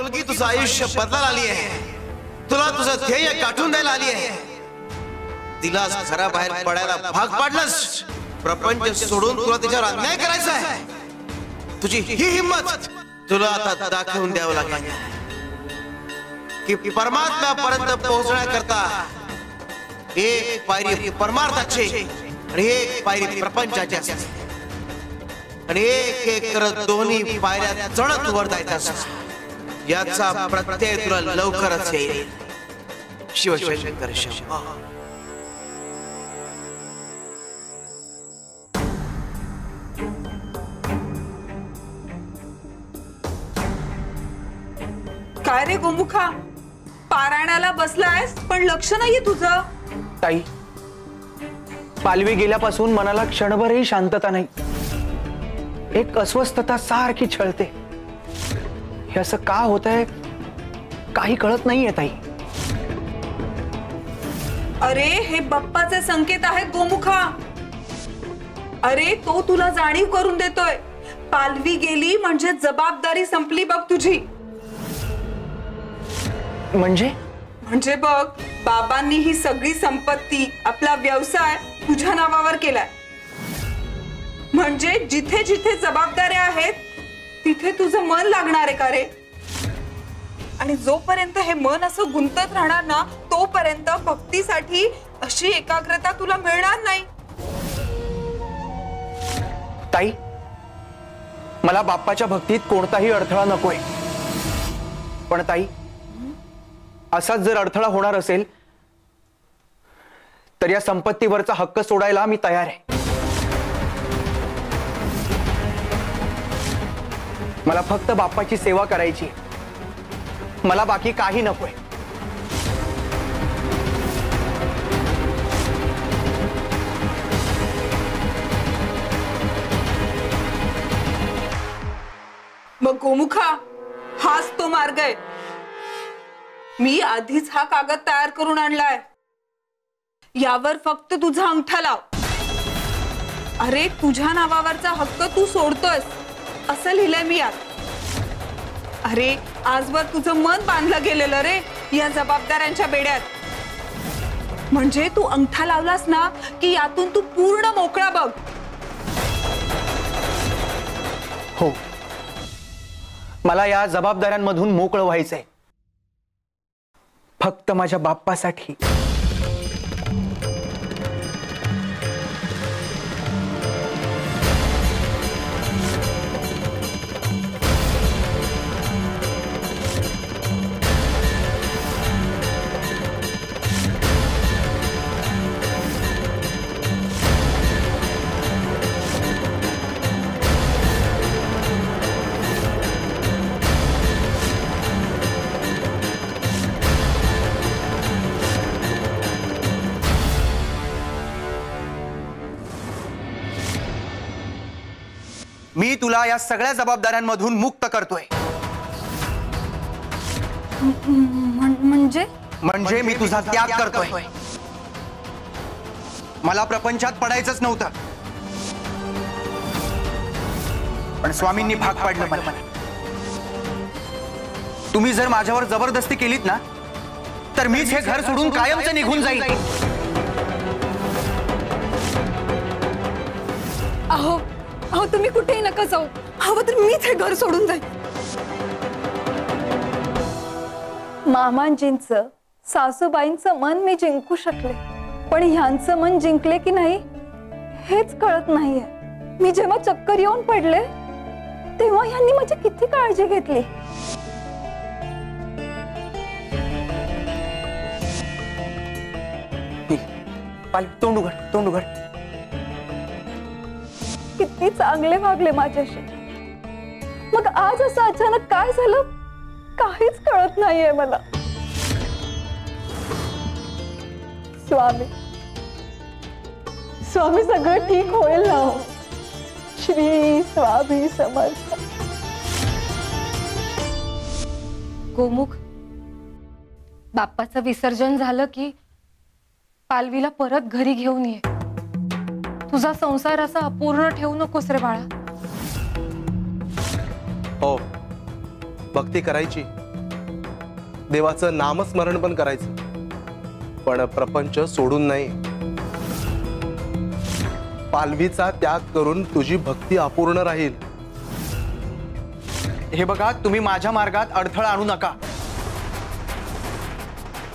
मुलगी तुझं आयुष्य बदलायला आली आहे, तुला तुझं ध्येय गाठून द्यायला आली आहे. तिलाच घराबाहेर पडायला भाग पाडलंस. प्रपंच सोडून तुला तिच्यावर अन्याय करायचा आहे. तुझी ही हिम्मत तुला आता दाखवून द्यावं लागेल की परमात्म्यापर्यंत पोहोचण्याकरता एक पायरी परमार्थाची आणि एक पायरी प्रपंचाची असते आणि एक एक करत दोन्ही पायऱ्या चढत वर जायचं असतं. याचा प्रत्यय तुला लवकरच येईल. शिवशंकर शंभो. काय रे गोमुखा, पारायणाला बसलायस पण लक्ष नाहीये तुझं. ताई, पालवी गेल्यापासून मनाला क्षणभरही शांतता नाही. एक अस्वस्थता सारखी छळते. हे असं का होतंय काही कळत नाहीये ताई. अरे हे बाप्पाचे संकेत आहेत गोमुखा. अरे तो तुला जाणीव करून देतोय. पालवी गेली म्हणजे जबाबदारी संपली बघ तुझी. म्हणजे बघ, बाबांनी ही सगळी संपत्ती, आपला व्यवसाय तुझ्या नावावर केलाय. म्हणजे जिथे जिथे जबाबदाऱ्या आहेत तिथे तुझं मन लागणार आहे का रे? आणि जोपर्यंत हे मन असं गुंतत राहणार ना, तोपर्यंत भक्तीसाठी अशी एकाग्रता तुला मिळणार नाही. ताई, मला बाप्पाच्या भक्तीत कोणताही अडथळा नकोय. पण ताई, असाच जर अडथळा होणार असेल तर या संपत्तीवरचा हक्क सोडायला मी तयार आहे. मला फक्त बाप्पाची सेवा करायची. मला बाकी काही नकोय. मग गोमुखा, हाच तो मार्ग आहे. मी आधीच हा कागद तयार करून आणलाय. यावर फक्त तुझा अंगठा लाव. अरे तुझ्या नावावरचा हक्क तू सोडतोयस असं लिहिलंय मी यात. अरे आजवर तुझं मन बांधलं गेलेलं रे या जबाबदाऱ्यांच्या बेड्यात. म्हणजे तू अंगठा लावलास ना की यातून तू पूर्ण मोकळा बघ. हो, मला या जबाबदाऱ्यांमधून मोकळं व्हायचंय. फक्त माझ्या बाप्पासाठी. मी तुला या सगळ्या जबाबदाऱ्यांमधून मुक्त करतोय. म्हणजे मी तुझा त्याग करतोय. मला प्रपंचात पडायचंच नव्हतं, पण स्वामींनी भाग पाडलं मला. तुम्ही जर माझ्यावर जबरदस्ती केलीत ना तर मीच हे घर सोडून कायमचं निघून जाईल. अहो अहो, तुम्ही कुठेही नका जाऊ. हवं तर मीच हे घर सोडून जाईल. मामांजींचं, सासूबाईंचं मन मी जिंकू शकले, पण ह्यांचं मन जिंकले की नाही हेच कळत नाहीये. मी जेव्हा चक्कर येऊन पडले तेव्हा ह्यांनी माझी किती काळजी घेतली. तोंड उघड, तोंड उघड. किती चांगले वागले माझ्याशी. मग आज असं अचानक काय झालं काहीच कळत नाहीये मला. स्वामी, स्वामी सगळं ठीक होईल ना. श्री स्वामी समर्थ. गोमुख, बाप्पाचं विसर्जन झालं की पालवीला परत घरी घेऊन ये. तुझा संसार असा अपूर्ण ठेवू नकोस रे बाळा. हो, भक्ती करायची देवाचं नामस्मरण पण करायचं, पण प्रपंच सोडून नाही. पालवीचा त्याग करून तुझी भक्ती अपूर्ण राहील. हे बघा, तुम्ही माझ्या मार्गात अडथळा आणू नका.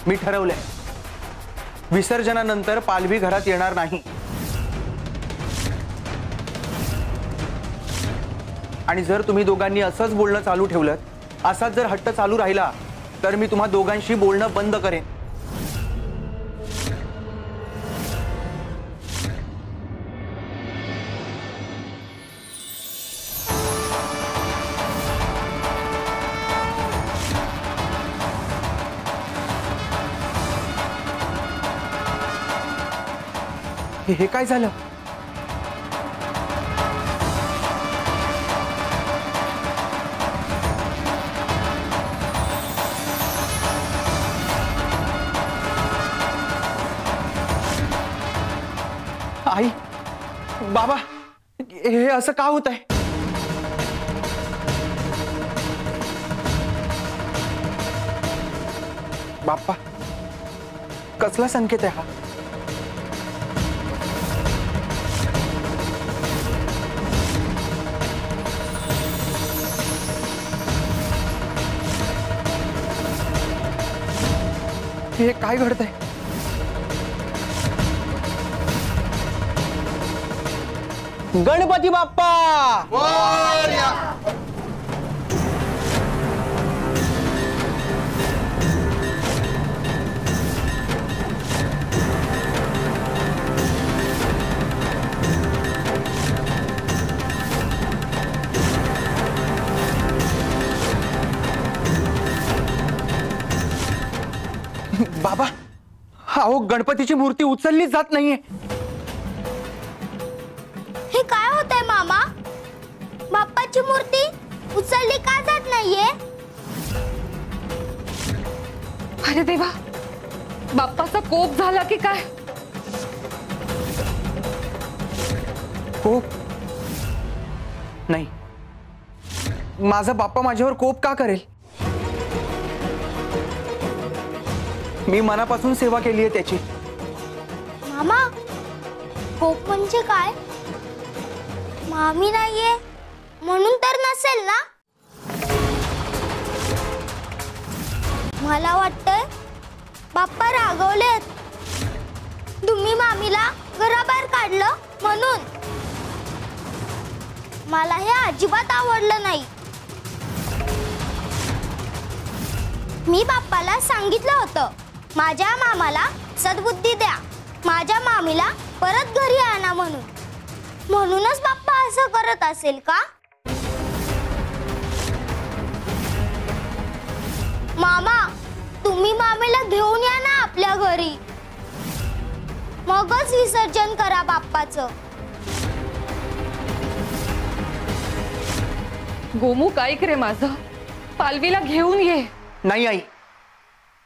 मी ठरवलंय, विसर्जनानंतर पालवी घरात येणार नाही. आणि जर तुम्ही दोघांनी असंच बोलणं चालू ठेवलं, असाच जर हट्ट चालू राहिला, तर मी तुम्हा दोघांशी बोलणं बंद करेन. हे काय झालं? आई, बाबा, हे असं का होत आहे? बाप्पा, कसला संकेत आहे हा? हे काय घडतंय? गणपती बाप्पा! बाबा, अहो, गणपतीची मूर्ती उचललीच जात नाहीये. हे काय होतंय मामा? बाप्पाची मूर्ती उचलली का जात नाहीये? अरे देवा, बाप्पाचा कोप झाला की काय? कोप नाही. माझा बाप्पा माझ्यावर कोप का करेल? मी मनापासून सेवा केली आहे त्याची. मामा, कोप म्हणजे काय? मामी नाहीये म्हणून तर नसेल ना? मला वाटतंय बाप्पा रागवलेत. तुम्ही मामीला घराबाहेर काढलं म्हणून. मला हे अजिबात आवडलं नाही. मी बाप्पाला सांगितलं होतं, माझ्या मामाला सद्बुद्धी द्या, माझ्या मामीला परत घरी आणा म्हणून. म्हणूनच बाप्पा असं करत असेल का? मामा, तुम्ही मामीला घेऊन या ना आपल्या घरी, मगच विसर्जन करा बाप्पाचं. गोमुख, ऐक रे माझं, पालवीला घेऊन ये. नाही आई,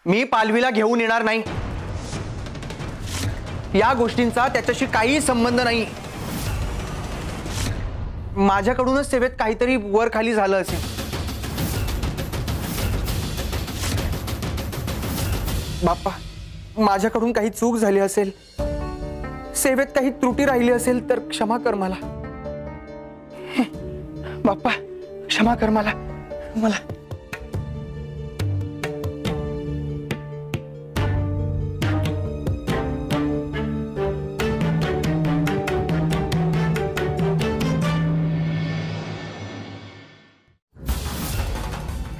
मी पालवीला घेऊन येणार नाही. या गोष्टींचा त्याच्याशी काही संबंध नाही. माझ्याकडूनच सेवेत काहीतरी वर खाली झालं असेल. बाप्पा, माझ्याकडून काही चूक झाली असेल, सेवेत काही त्रुटी राहिली असेल तर क्षमा कर मला. बाप्पा, क्षमा कर मला.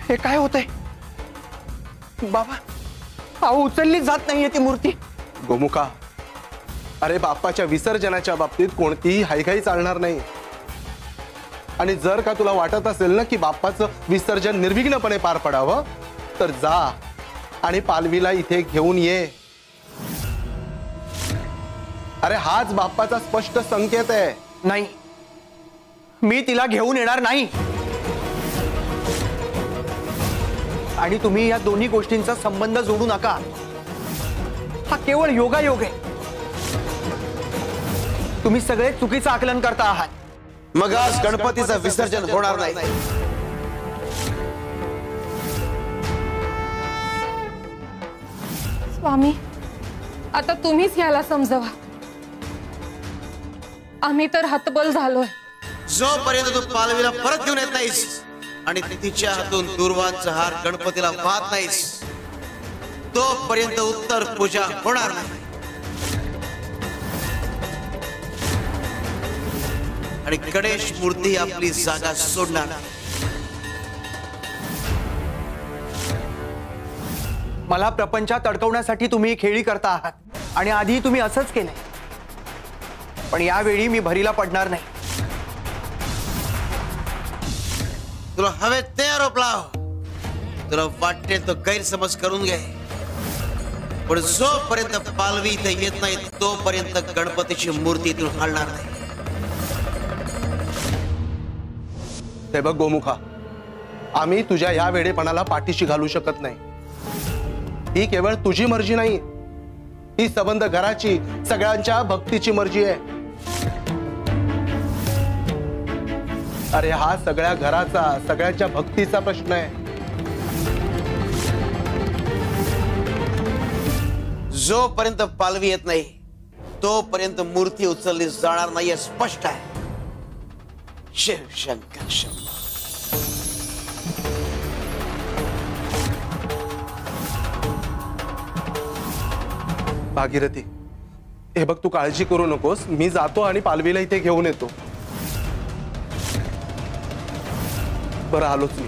हे काय होतंय? बाबा, अहो, उचलली जात नाहीये ती मूर्ती. गोमुखा, अरे बाप्पाच्या विसर्जनाच्या बाबतीत कोणतीही हायघाई चालणार नाही. आणि जर का तुला वाटत असेल ना की बाप्पाचं विसर्जन निर्विघ्नपणे पार पडावं, तर जा आणि पालवीला इथे घेऊन ये. अरे हाच बाप्पाचा स्पष्ट संकेत आहे. नाही, मी तिला घेऊन येणार नाही. आणि तुम्ही या दोन्ही गोष्टींचा संबंध जोडू नका. हा केवळ योगायोग आहे. तुम्ही सगळे चुकीचं आकलन करता आहात. मग आज गणपतीचं विसर्जन होणार नाही. स्वामी, आता तुम्हीच याला समजवा. आम्ही तर हतबल झालोय. जोपर्यंत तू पालवीला परत घेऊन येत नाहीस आणि तिच्या हातून दुर्वांचा हार गणपतीला वाहत नाहीस, तोपर्यंत उत्तर पूजा होणार नाही. आणि गणेश मूर्ती आपली जागा सोडणार नाही. मला प्रपंचात अडकवण्यासाठी तुम्ही खेळी करता आहात आणि आधी तुम्ही असंच केलंय. पण यावेळी मी भरीला पडणार नाही. तुला हवे ते आरोप लाव, तुला वाटते तो गैरसमज करून घे, पण जोपर्यंत पालवी इथे येत नाही तोपर्यंत गणपतीची मूर्ती इथून हलणार नाही. ते बघ गोमुखा, आम्ही तुझ्या या वेडेपणाला पाठीशी घालू शकत नाही. ही केवळ तुझी मर्जी नाही, ही संबंध घराची, सगळ्यांच्या भक्तीची मर्जी आहे. अरे हा सगळ्या घराचा, सगळ्यांच्या भक्तीचा प्रश्न आहे. जोपर्यंत पालवी येत नाही तोपर्यंत मूर्ती उचलली जाणार नाही हे स्पष्ट आहे. शिव शंकर शंभो. भागीरथी, हे बघ, तू काळजी करू नकोस. मी जातो आणि पालवीला इथे घेऊन येतो. बरं, आलोच मी.